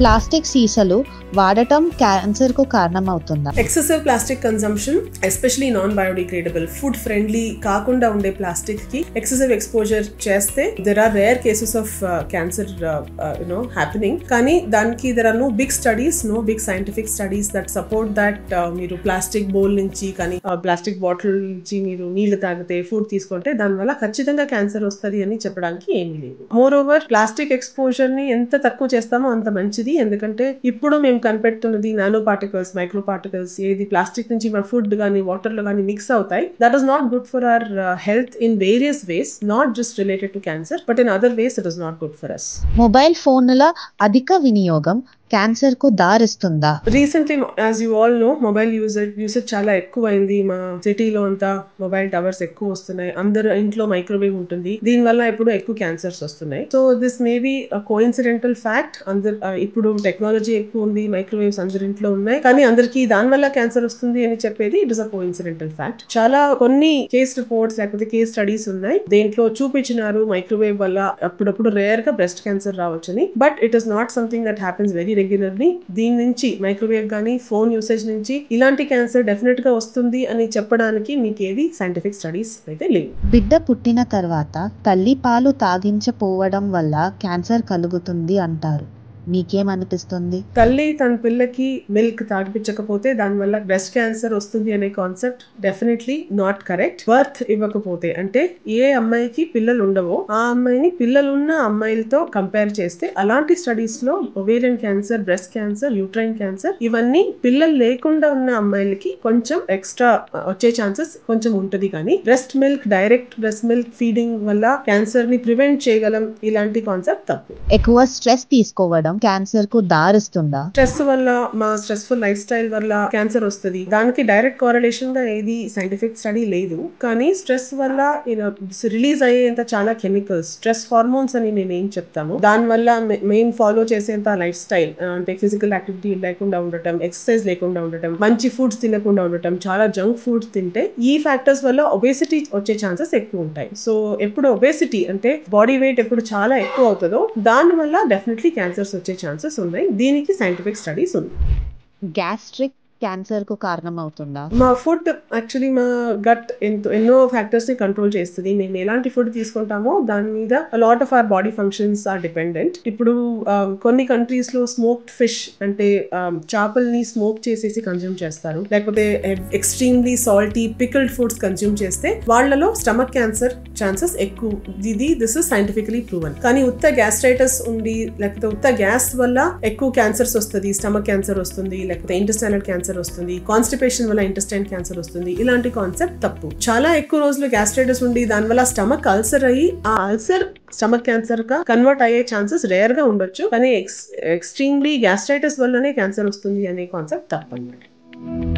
Plastic సీసాలు వాడటం cancer కు కారణమవుతుందా? Excessive plastic consumption, especially non biodegradable food friendly కాకుండా ఉండే ప్లాస్టిక్ కి ఎక్సెసివ్ ఎక్స్పోజర్ చేస్తే there are rare cases of cancer happening. కానీ దానికి there are no big studies, no big scientific studies that support that మీరు plastic bowl నుంచి కానీ plastic bottle నుంచి మీరు నీళ్లు తాగితే, ఫుడ్ తీసుకుంటే దానివల్ల ఖచ్చితంగా క్యాన్సర్ వస్తుంది అని చెప్పడానికి ఏమీ లేదు. మోర్ ఓవర్ ప్లాస్టిక్ ఎక్స్పోజర్ ని ఎంత తక్కువ చేస్తామో అంత మంచిది. ఎందుకంటే ఇప్పుడు మేము కనిపెడుతున్నది నానో పార్టికల్స్, మైక్రో పార్టికల్స్, ఏది ప్లాస్టిక్ నుంచి మన ఫుడ్ కానీ వాటర్ లో కానీ మిక్స్ అవుతాయి. That is not good for our health in various ways, not just related to cancer, but in other ways it is not good for us. Mobile ఫోన్ల అధిక వినియోగం క్యాన్సర్ కు దారిస్తుందా? Recently as you all know, mobile usage చాలా ఎక్కువైంది. మా సిటీలో అంతా మొబైల్ టవర్స్ ఎక్కువ వస్తున్నాయి. అందరు ఇంట్లో మైక్రోవేవ్ ఉంటుంది. దీని వల్ల ఇప్పుడు ఎక్కువ క్యాన్సర్స్ వస్తున్నాయి. So this may be coincidental fact. ఇప్పుడు టెక్నాలజీ ఎక్కువ ఉంది, మైక్రోవేవ్స్ అందరి ఇంట్లో ఉన్నాయి, కానీ అందరికి దాని వల్ల క్యాన్సర్ వస్తుంది అని చెప్పేది it is a coincidental fact. చాలా కొన్ని కేస్ రిపోర్ట్స్ లేకపోతే కేస్ స్టడీస్ ఉన్నాయి, దేంట్లో చూపించినారు మైక్రోవేవ్ వల్ల అప్పుడప్పుడు రేర్ గా బ్రెస్ట్ క్యాన్సర్ రావచ్చని. But it is not something that happens very regularly. దీని నుంచి మైక్రోవేవ్ గానీ ఫోన్ యూసేజ్ నుంచి ఇలాంటి క్యాన్సర్ డెఫినెట్ గా వస్తుంది అని చెప్పడానికి మీకు ఏది సైంటిఫిక్ స్టడీస్ అయితే లేవు. బిడ్డ పుట్టిన తర్వాత తల్లి పాలు తాగించపోవడం వల్ల క్యాన్సర్ కలుగుతుంది అంటారు, మీకేమనిపిస్తుంది? తల్లి తన పిల్లకి మిల్క్ తాగిపించకపోతే దానివల్ల బ్రెస్ట్ క్యాన్సర్ వస్తుంది అనే concept definitely not correct. Birth ఇవ్వకపోతే, అంటే ఏ అమ్మాయికి పిల్లలు ఉండవో ఆ అమ్మాయిని పిల్లలున్న అమ్మాయిలతో కంపేర్ చేస్తే అలాంటి స్టడీస్ లో ovarian cancer, breast cancer, uterine cancer ఇవన్నీ పిల్లలు లేకుండా ఉన్న అమ్మాయిలకి కొంచెం ఎక్స్ట్రా వచ్చే ఛాన్సెస్ కొంచెం ఉంటది. కానీ డైరెక్ట్ బ్రెస్ట్ మిల్క్ ఫీడింగ్ వల్ల క్యాన్సర్ ని ప్రివెంట్ చేయగలం, ఇలాంటి కాన్సెప్ట్ తప్పు. ఎక్కువ స్ట్రెస్ తీసుకోవడం క్యాన్సర్ కు దారిస్తుందా? స్ట్రెస్ వల్ల, మా స్ట్రెస్ఫుల్ లైఫ్ స్టైల్ వల్ల క్యాన్సర్ వస్తుంది. దానికి డైరెక్ట్ కోరిలేషన్ గా ఏది సైంటిఫిక్ స్టడీ లేదు. కానీ స్ట్రెస్ వల్ల రిలీజ్ అయ్యేంత చాలా కెమికల్స్, స్ట్రెస్ హార్మోన్స్ అని నేను ఏం చెప్తాము, దాని వల్ల మెయిన్ ఫాలో చేసేంత లైఫ్ స్టైల్ అంటే ఫిజికల్ యాక్టివిటీ లేకుండా ఉండటం, ఎక్సర్సైజ్ లేకుండా ఉండటం, మంచి ఫుడ్స్ తినకుండా ఉండటం, చాలా జంక్ ఫుడ్స్ తింటే ఈ ఫ్యాక్టర్స్ వల్ల ఒబేసిటీ వచ్చే ఛాన్సెస్ ఎక్కువ ఉంటాయి. సో ఎప్పుడు ఒబేసిటీ అంటే బాడీ వెయిట్ ఎప్పుడు చాలా ఎక్కువ అవుతుందో దాని వల్ల డెఫినెట్లీ క్యాన్సర్స్ వచ్చే ఛాన్సెస్ ఉన్నాయి. దీనికి సైంటిఫిక్ స్టడీస్ ఉన్నాయి. గ్యాస్ట్రిక్ క్యాన్సర్ కు కారణం అవుతుందా? మా ఫుడ్ యాక్చువల్లీ మా గట్ ఎన్నో ఫ్యాక్టర్స్ ని కంట్రోల్ చేస్తుంది. మేము ఎలాంటి ఫుడ్ తీసుకుంటామో దాని మీద lot of our body functions are dependent. ఇప్పుడు కొన్ని కంట్రీస్ లో స్మోక్డ్ ఫిష్ అంటే చేపల్ని స్మోక్ చేసేసి కన్జ్యూమ్ చేస్తారు, లేకపోతే extremely salty pickled foods consume చేస్తే వాళ్ళలో స్టమక్ క్యాన్సర్ ఛాన్సెస్ ఎక్కువ. This is scientifically proven. కానీ ఉత్త గ్యాస్ట్రైటిస్ ఉండి లేకపోతే ఉత్త గ్యాస్ వల్ల ఎక్కువ క్యాన్సర్స్ వస్తుంది, స్టమక్ క్యాన్సర్ వస్తుంది, లేకపోతే ఇంటెస్టైనల్ క్యాన్సర్ వస్తుంది, కాన్స్టిపేషన్ వల్ల ఇంటెస్టైన్ క్యాన్సర్ వస్తుంది, ఇలాంటి కాన్సెప్ట్ తప్పు. చాలా ఎక్కువ రోజులు గ్యాస్ట్రైటిస్ ఉండి దానివల్ల స్టమక్ అల్సర్ అయ్యి ఆ అల్సర్ స్టమక్ క్యాన్సర్ గా కన్వర్ట్ అయ్యే ఛాన్సెస్ రేర్ గా ఉండొచ్చు. కానీ ఎక్స్ట్రీమ్లీ గ్యాస్ట్రైటిస్ వల్లనే క్యాన్సర్ వస్తుంది అనే కాన్సెప్ట్ తప్పు అన్నమాట.